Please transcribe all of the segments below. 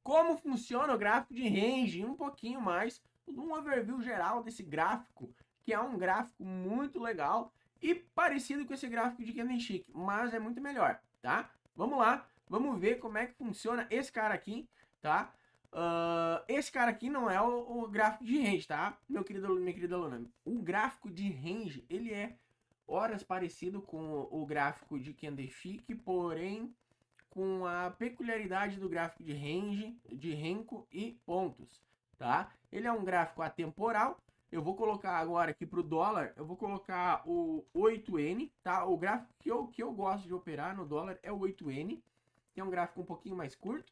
como funciona o gráfico de range e um pouquinho mais, um overview geral desse gráfico, que é um gráfico muito legal e parecido com esse gráfico de Candlestick, mas é muito melhor, tá? Vamos lá, vamos ver como é que funciona esse cara aqui, tá? Esse cara aqui não é o gráfico de range, tá? Meu querido aluno, minha querida aluna. O gráfico de range, ele é horas parecido com o gráfico de Candlestick, porém com a peculiaridade do gráfico de range, de Renko e pontos, tá? Ele é um gráfico atemporal. Eu vou colocar agora aqui para o dólar, eu vou colocar o 8N, tá? O gráfico que eu gosto de operar no dólar é o 8N, que é um gráfico um pouquinho mais curto.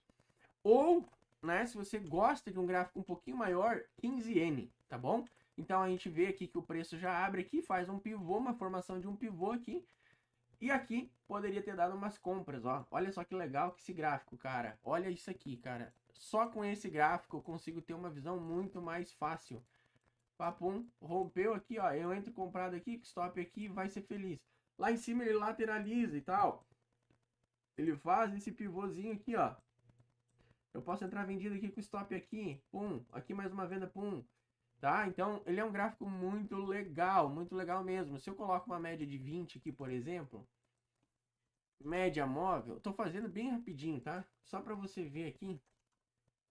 Ou, né, se você gosta de um gráfico um pouquinho maior, 15N, tá bom? Então a gente vê aqui que o preço já abre aqui, faz um pivô, uma formação de um pivô aqui. E aqui poderia ter dado umas compras, ó. Olha só que legal que esse gráfico, cara. Olha isso aqui, cara. Só com esse gráfico eu consigo ter uma visão muito mais fácil. Papum, rompeu aqui, ó. Eu entro comprado aqui, stop aqui, vai ser feliz. Lá em cima ele lateraliza e tal. Ele faz esse pivôzinho aqui, ó. Eu posso entrar vendido aqui com stop aqui, pum. Aqui mais uma venda, pum. Tá? Então, ele é um gráfico muito legal mesmo. Se eu coloco uma média de 20 aqui, por exemplo, média móvel, tô fazendo bem rapidinho, tá? Só para você ver aqui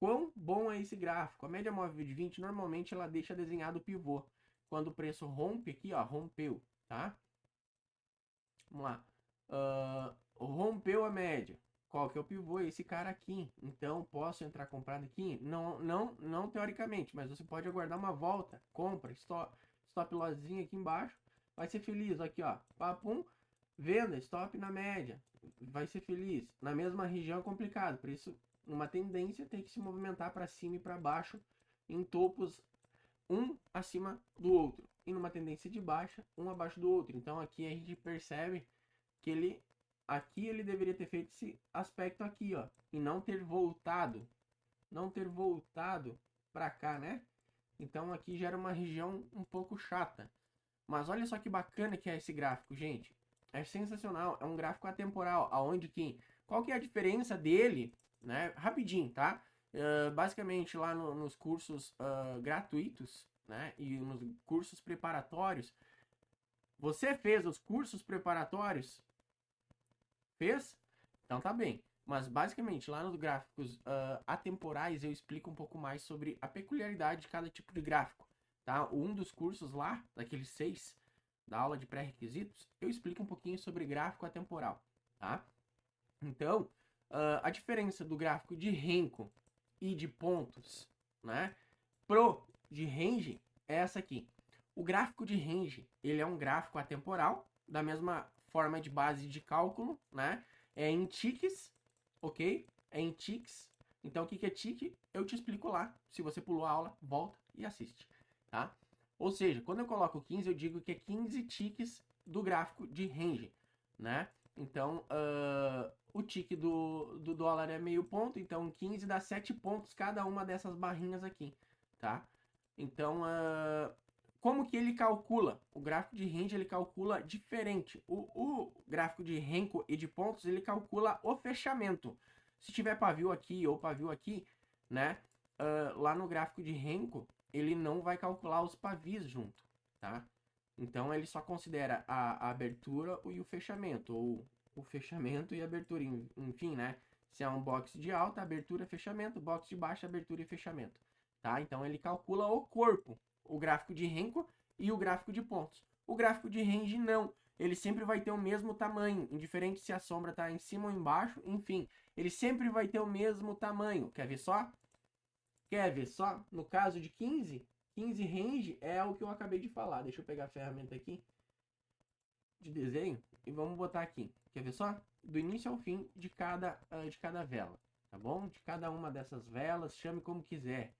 quão bom é esse gráfico. A média móvel de 20, normalmente ela deixa desenhado o pivô. Quando o preço rompe aqui, ó, rompeu, tá? Vamos lá. Rompeu a média. Qual que é o pivô? Esse cara aqui. Então, posso entrar comprado aqui? Não teoricamente, mas você pode aguardar uma volta. Compra, stop losszinho aqui embaixo. Vai ser feliz. Aqui, ó. Papum. Venda, stop na média. Vai ser feliz. Na mesma região é complicado. Por isso, uma tendência tem que se movimentar para cima e para baixo em topos um acima do outro. E numa tendência de baixa, um abaixo do outro. Então aqui a gente percebe que ele deveria ter feito esse aspecto aqui, ó, e não ter voltado para cá, né? Então aqui gera uma região um pouco chata. Mas olha só que bacana que é esse gráfico, gente. É sensacional, é um gráfico atemporal, aonde que qual que é a diferença dele, né? Rapidinho, tá? Basicamente lá nos cursos gratuitos, né? E nos cursos preparatórios. Você fez os cursos preparatórios? Fez? Então tá bem. Mas basicamente lá nos gráficos atemporais eu explico um pouco mais sobre a peculiaridade de cada tipo de gráfico. Tá? Um dos cursos lá, daqueles 6 da aula de pré-requisitos, eu explico um pouquinho sobre gráfico atemporal. Tá? Então, a diferença do gráfico de Renko e de pontos, né, pro de range é essa aqui. O gráfico de range, ele é um gráfico atemporal, da mesma forma de base de cálculo, né? É em ticks, ok? É em ticks. Então, o que é tique? Eu te explico lá. Se você pulou a aula, volta e assiste, tá? Ou seja, quando eu coloco 15, eu digo que é 15 ticks do gráfico de range, né? Então, o tique do dólar é meio ponto, então 15 dá 7 pontos cada uma dessas barrinhas aqui, tá? Então, como que ele calcula? O gráfico de range ele calcula diferente. O gráfico de Renko e de pontos ele calcula o fechamento. Se tiver pavio aqui ou pavio aqui, né? Lá no gráfico de Renko ele não vai calcular os pavis junto, tá? Então ele só considera a abertura e o fechamento, ou o fechamento e a abertura, enfim, né? Se é um box de alta, abertura, fechamento, box de baixa, abertura e fechamento, tá? Então ele calcula o corpo, o gráfico de Renko e o gráfico de pontos. O gráfico de range não, ele sempre vai ter o mesmo tamanho, indiferente se a sombra está em cima ou embaixo, enfim, ele sempre vai ter o mesmo tamanho. Quer ver só? Quer ver só? No caso de 15 range é o que eu acabei de falar. Deixa eu pegar a ferramenta aqui de desenho e vamos botar aqui. Quer ver só? Do início ao fim de cada vela, tá bom? De cada uma dessas velas, chame como quiser,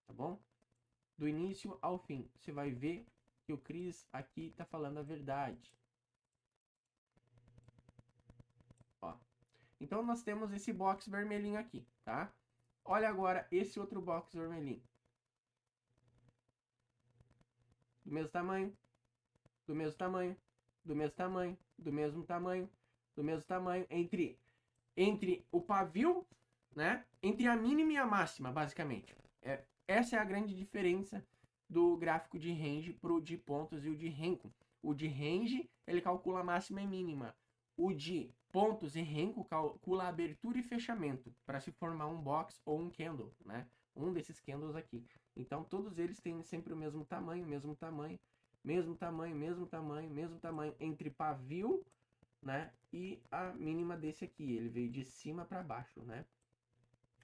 tá bom? Do início ao fim. Você vai ver que o Cris aqui tá falando a verdade. Ó. Então nós temos esse box vermelhinho aqui, tá? Olha agora esse outro box vermelhinho. Do mesmo tamanho, do mesmo tamanho, do mesmo tamanho, do mesmo tamanho, do mesmo tamanho, entre o pavio né, entre a mínima e a máxima, basicamente. Essa é a grande diferença do gráfico de range para o de pontos e o de Renko. O de range, ele calcula a máxima e mínima. O de pontos e Renko calcula a abertura e fechamento para se formar um box ou um candle, né? Um desses candles aqui. Então, todos eles têm sempre o mesmo tamanho, mesmo tamanho, mesmo tamanho, mesmo tamanho, mesmo tamanho entre pavio, né? E a mínima desse aqui, ele veio de cima para baixo, né?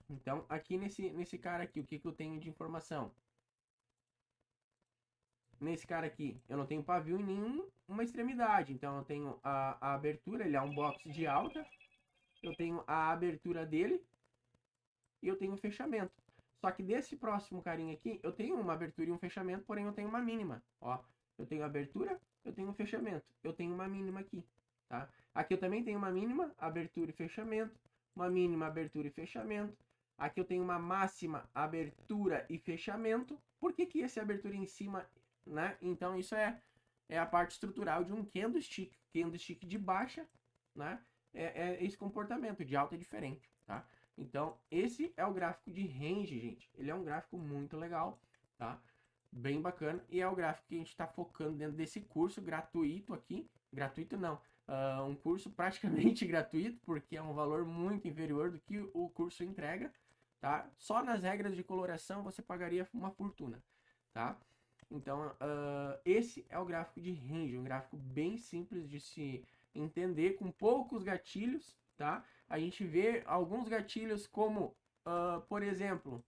Então, aqui nesse cara aqui, o que eu tenho de informação? Nesse cara aqui, eu não tenho pavio em nenhuma extremidade. Então, eu tenho a abertura, ele é um box de alta. Eu tenho a abertura dele e eu tenho o fechamento. Só que desse próximo carinha aqui, eu tenho uma abertura e um fechamento, porém eu tenho uma mínima. Ó, eu tenho abertura, eu tenho um fechamento. Eu tenho uma mínima aqui, tá? Aqui eu também tenho uma mínima, abertura e fechamento. Uma mínima, abertura e fechamento. Aqui eu tenho uma máxima, abertura e fechamento. Por que que esse abertura em cima, né? Então isso é a parte estrutural de um candlestick. Candlestick de baixa, né? É esse comportamento, de alta é diferente, tá? Então, esse é o gráfico de range, gente. Ele é um gráfico muito legal, tá? Bem bacana. E é o gráfico que a gente está focando dentro desse curso gratuito aqui. Gratuito não. Um curso praticamente gratuito, porque é um valor muito inferior do que o curso entrega, tá? Só nas regras de coloração você pagaria uma fortuna, tá? Então, esse é o gráfico de range, um gráfico bem simples de se entender, com poucos gatilhos, tá? A gente vê alguns gatilhos como, por exemplo,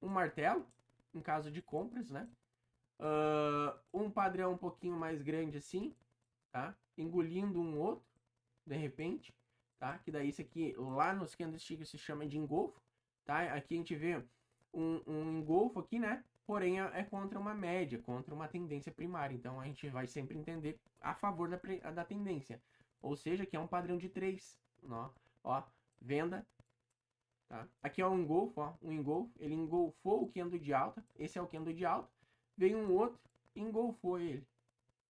um martelo, em caso de compras, né? Um padrão um pouquinho mais grande assim, tá? Engolindo um outro, de repente, tá? Que daí isso aqui, lá nos candlesticks se chama de engolfo, tá? Aqui a gente vê um engolfo aqui, né? Porém, é contra uma média, contra uma tendência primária. Então, a gente vai sempre entender a favor da tendência. Ou seja, que é um padrão de 3. Ó, venda. Tá? Aqui é um engolfo, ó, um engolfo. Ele engolfou o candle de alta. Esse é o candle de alta. Veio um outro e engolfou ele.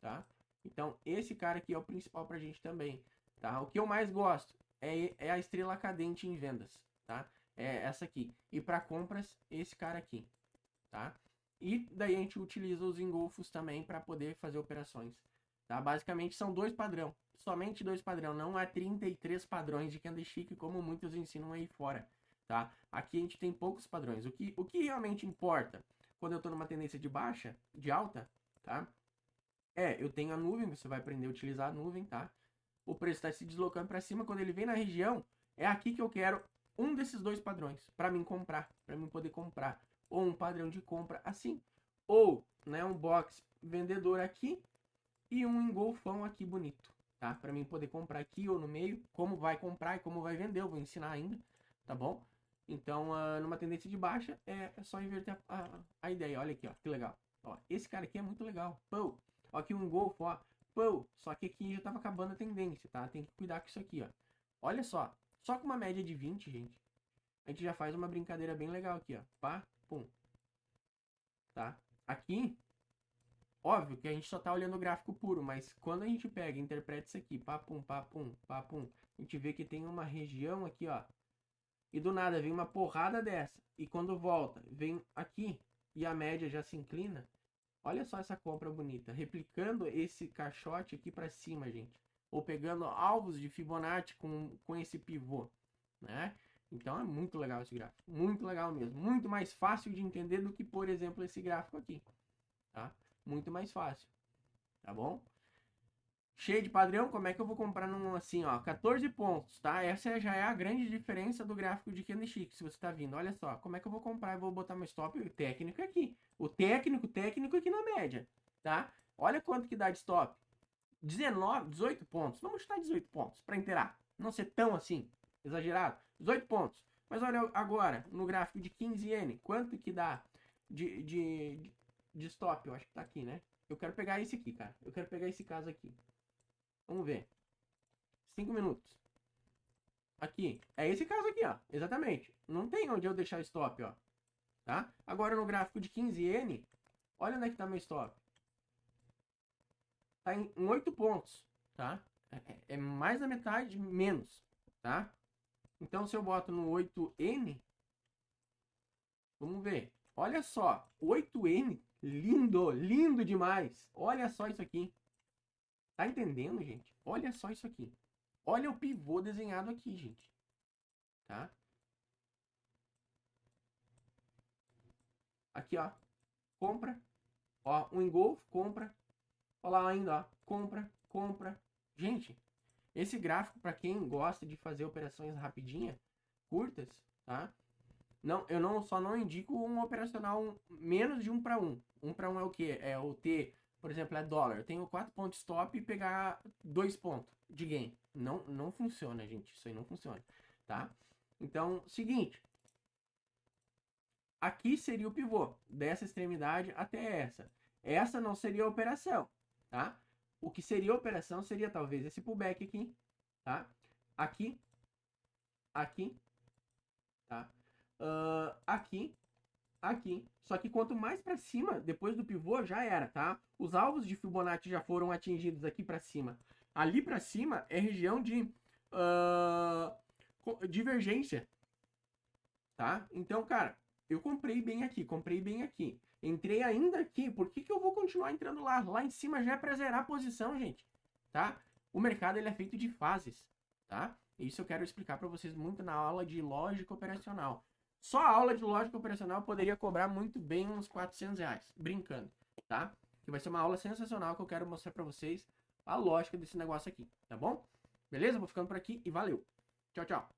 Tá? Então, esse cara aqui é o principal pra gente também. Tá? O que eu mais gosto é a estrela cadente em vendas. Tá? É essa aqui. E para compras, esse cara aqui. Tá? E daí a gente utiliza os engolfos também para poder fazer operações. Tá? Basicamente são dois padrões. Somente dois padrões. Não há 33 padrões de candlestick como muitos ensinam aí fora. Tá? Aqui a gente tem poucos padrões. O que realmente importa quando eu estou numa tendência de baixa, de alta, tá? Eu tenho a nuvem, você vai aprender a utilizar a nuvem, tá? O preço está se deslocando para cima. Quando ele vem na região, é aqui que eu quero um desses dois padrões para mim comprar, para mim poder comprar. Ou um padrão de compra assim, ou, né, um box vendedor aqui e um engolfão aqui bonito, tá? Para mim poder comprar aqui ou no meio, como vai comprar e como vai vender, eu vou ensinar ainda, tá bom? Então, numa tendência de baixa, é só inverter a ideia. Olha aqui, ó, que legal. Ó, esse cara aqui é muito legal. Pô, ó, aqui um engolfo, ó. Pô, só que aqui já tava acabando a tendência, tá? Tem que cuidar com isso aqui, ó. Olha só com uma média de 20, gente, a gente já faz uma brincadeira bem legal aqui, ó. Pá, pum. Tá? Aqui, óbvio que a gente só tá olhando o gráfico puro, mas quando a gente pega e interpreta isso aqui, pá, pum, pá, pum, pá, pum, a gente vê que tem uma região aqui, ó. E do nada vem uma porrada dessa. E quando volta, vem aqui e a média já se inclina. Olha só essa compra bonita. Replicando esse caixote aqui para cima, gente. Ou pegando alvos de Fibonacci com esse pivô, né? Então é muito legal esse gráfico. Muito legal mesmo. Muito mais fácil de entender do que, por exemplo, esse gráfico aqui. Tá? Muito mais fácil. Tá bom? Cheio de padrão, como é que eu vou comprar num assim, ó, 14 pontos, tá? Essa já é a grande diferença do gráfico de candlestick, se você tá vindo. Olha só, como é que eu vou comprar? Eu vou botar meu stop técnico aqui. O técnico aqui na média, tá? Olha quanto que dá de stop. 19, 18 pontos. Vamos chutar 18 pontos para inteirar. Não ser tão assim, exagerado. 18 pontos. Mas olha agora, no gráfico de 15N, quanto que dá de stop? Eu acho que tá aqui, né? Eu quero pegar esse aqui, cara. Eu quero pegar esse caso aqui. Vamos ver. 5 minutos. Aqui. É esse caso aqui, ó. Exatamente. Não tem onde eu deixar stop, ó. Tá? Agora no gráfico de 15N, olha onde é que tá meu stop. Tá em 8 pontos, tá? É mais da metade, menos, tá? Então, se eu boto no 8N, vamos ver. Olha só, 8N, lindo, lindo demais. Olha só isso aqui. Tá entendendo, gente? Olha só isso aqui. Olha o pivô desenhado aqui, gente. Tá? Aqui, ó. Compra. Ó, um engolfo, compra. Olha lá ainda, ó. Compra, compra. Gente, esse gráfico, para quem gosta de fazer operações rapidinhas, curtas, tá? Não, eu só não indico um operacional menos de 1 para 1. 1 para 1 é o quê? É o T, por exemplo, é dólar. Eu tenho 4 pontos stop e pegar 2 pontos de gain. Não funciona, gente. Isso aí não funciona, tá? Então, seguinte. Aqui seria o pivô, dessa extremidade até essa. Essa não seria a operação, tá? O que seria a operação seria talvez esse pullback aqui, tá? Aqui, aqui, tá? Aqui, aqui. Só que quanto mais para cima, depois do pivô, já era, tá? Os alvos de Fibonacci já foram atingidos aqui para cima. Ali para cima é região de divergência, tá? Então, cara, eu comprei bem aqui, comprei bem aqui. Entrei ainda aqui, por que eu vou continuar entrando lá? Lá em cima já é para zerar a posição, gente, tá? O mercado ele é feito de fases, tá? Isso eu quero explicar para vocês muito na aula de lógica operacional. Só a aula de lógica operacional poderia cobrar muito bem uns R$ 400, brincando, tá? Que vai ser uma aula sensacional que eu quero mostrar para vocês a lógica desse negócio aqui, tá bom? Beleza? Vou ficando por aqui e valeu. Tchau, tchau.